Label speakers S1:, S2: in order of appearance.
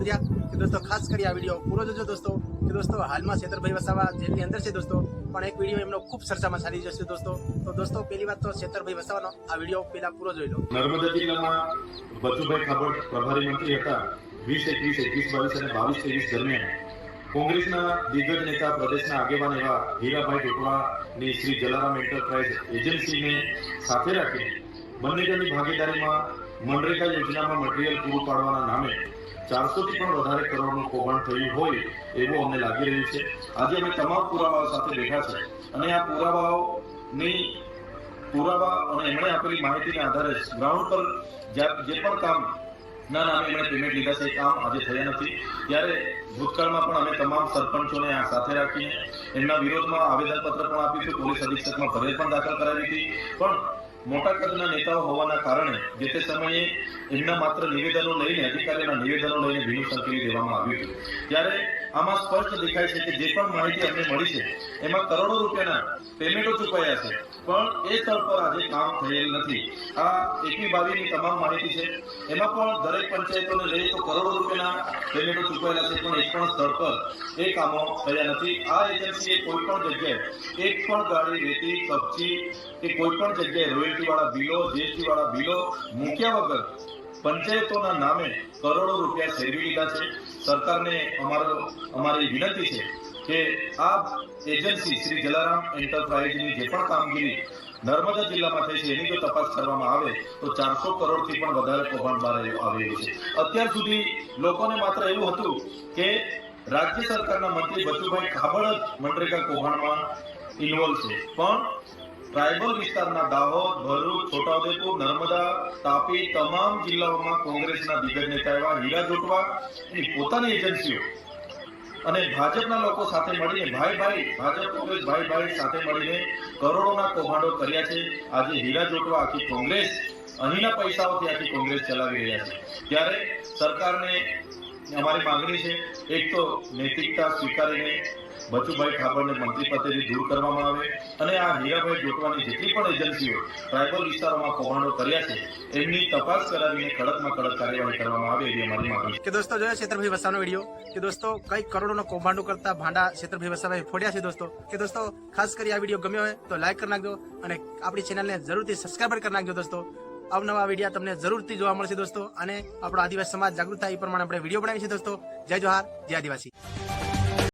S1: મદદ રહ્યા કે દોસ્તો ખાસ કરી આ વિડીયો પૂરો જોજો દોસ્તો કે દોસ્તો હાલમાં છેતરભાઈ વસાવા જેલની અંદર છે દોસ્તો, પણ એક વિડીયો એમનો ખૂબ ચર્ચામાં ચાલી જશે દોસ્તો. તો દોસ્તો પહેલી વાત તો છેતરભાઈ વસાવાનો આ વિડીયો પહેલા પૂરો જોઈ લો.
S2: નર્મદા જિલ્લામાં બચુભાઈ ખાબડ પ્રભારી મંત્રી હતા. 2021, 21, 22 અને 22-23 દરમિયાન કોંગ્રેસના દિગ્ગજ નેતા પ્રદેશના આગેવાન એવા હીરાભાઈ ઢોકળાની શ્રી જલારામ એન્ટરપ્રાઇઝ એજન્સીને સાથે રાખીને બંને જણની ભાગીદારીમાં મનરેગા યોજનામાં મટીરીયલ પૂરું પાડવાના નામે 400 થી પણ વધારે કરોડનું કૌભાંડ થયું હોય એવું અમને લાગી રહ્યું છે. આજે અમે તમામ પુરાવાઓ સાથે બેઠા છે અને આ પુરાવા અને એમણે આપેલી માહિતીના આધારે ગ્રાઉન્ડ પર જે પણ કામ ના નામે એમણે પેમેન્ટ લીધા છે એ કામ આજે થયા નથી. ત્યારે ભૂતકાળમાં પણ અમે તમામ સરપંચોને આ સાથે રાખીને એમના વિરોધમાં આવેદનપત્ર પણ આપ્યું છે. પોલીસ અધિક્ષકમાં ફરિયાદ પણ દાખલ કરાવી હતી. પણ મોટા કદના નેતાઓ હોવાના કારણે જે તે સમયે એમના માત્ર નિવેદનો લઈને અધિકારીઓના નિવેદનો લઈને ભીનું સંકેલી દેવામાં આવ્યું હતું. ત્યારે આમાં સ્પષ્ટ દેખાય છે કે જે પણ માહિતી અમને મળી છે એમાં કરોડો રૂપિયાના પેમેન્ટો ચૂકવાયા છે, પણ એ સ્થળ પર આજે કામ થયેલ નથી. આ 21-22ની તમામ માહિતી છે. એમાં પણ દરેક પંચાયતોને લઈએ તો કરોડો રૂપિયાના પેમેન્ટો ચૂકવાયેલા છે, પણ એક પણ સ્થળ પર એ કામો થયા નથી. આ એજન્સીએ કોઈ પણ જગ્યાએ એક પણ ગાડી રેતી કપચી કે કોઈ પણ જગ્યાએ રોયલ્ટી વાળા બિલો જીએસટી વાળા બિલો મૂક્યા વગર પંચાયતોના નામે કરોડો રૂપિયા સેરવી લીધા છે. સરકારને અમારી વિનંતી છે કે આ એજન્સી શ્રી જલારામ એન્ટરપ્રાઇઝની જે પણ કામગીરી નર્મદા જિલ્લામાં થઈ છે એની જો તપાસ કરવામાં આવે તો 400 કરોડથી પણ વધારે કૌભાંડ બહાર આવેલું છે. અત્યાર સુધી લોકોને માત્ર એવું હતું કે રાજ્ય સરકારના મંત્રી બચુભાઈ ખાબડ જ મનરેગા કૌભાંડમાં ઇન્વોલ્વ છે, પણ ટ્રાયબલ વિસ્તારના દાહોદ, ભરૂચ, છોટાઉદેપુર, નર્મદા, તાપી તમામ જિલ્લાઓમાં કોંગ્રેસના દિગ્ગજ નેતા એવા હીરા જોટવા એની પોતાની એજન્સીઓ અને ભાજપના લોકો સાથે મળીને ભાજપ કોંગ્રેસ ભાઈ સાથે મળીને કરોડોના કૌભાંડો કર્યા છે. આજે હીરા જોટવા આખી કોંગ્રેસ અહીંના પૈસાઓથી આખી કોંગ્રેસ ચલાવી રહ્યા છે. ત્યારે સરકારને અમારી માંગણી છે, એક તો નૈતિકતા સ્વીકારીને બચુભાઈ ખાબડને મંત્રી પદેથી દૂર કરવામાં આવે અને આ હીરાભાઈ જોટવાની જેટલી પણ એજન્સીઓ ટ્રાયબલ વિસ્તારોમાં કૌભાંડો કર્યા છે એમની તપાસ કરાવીને કડકમાં કડક કાર્યવાહી કરવામાં આવે એવી અમારી માંગણી છે.
S1: કે દોસ્તો જોયો છેતરભાઈ વસાવાનો વિડીયો કે દોસ્તો કઈ કરોડોનો કૌભાંડો કરતા ભાંડા છેતરભાઈ વસાવાએ ફોડ્યા છે દોસ્તો. કે દોસ્તો ખાસ કરી આ વિડીયો ગમ્યો હોય તો લાઈક કરી નાખજો અને આપણી ચેનલને જરૂરથી સબસ્ક્રાઈબ કરી નાખજો દોસ્તો. અવનવા વિડીયો તમને જરૂરથી જોવા મળશે દોસ્તો અને આપણો આદિવાસી સમાજ જાગૃત થાય એ પ્રમાણે આપણે વિડીયો બનાવીએ છીએ દોસ્તો. જય જોહાર, જય આદિવાસી.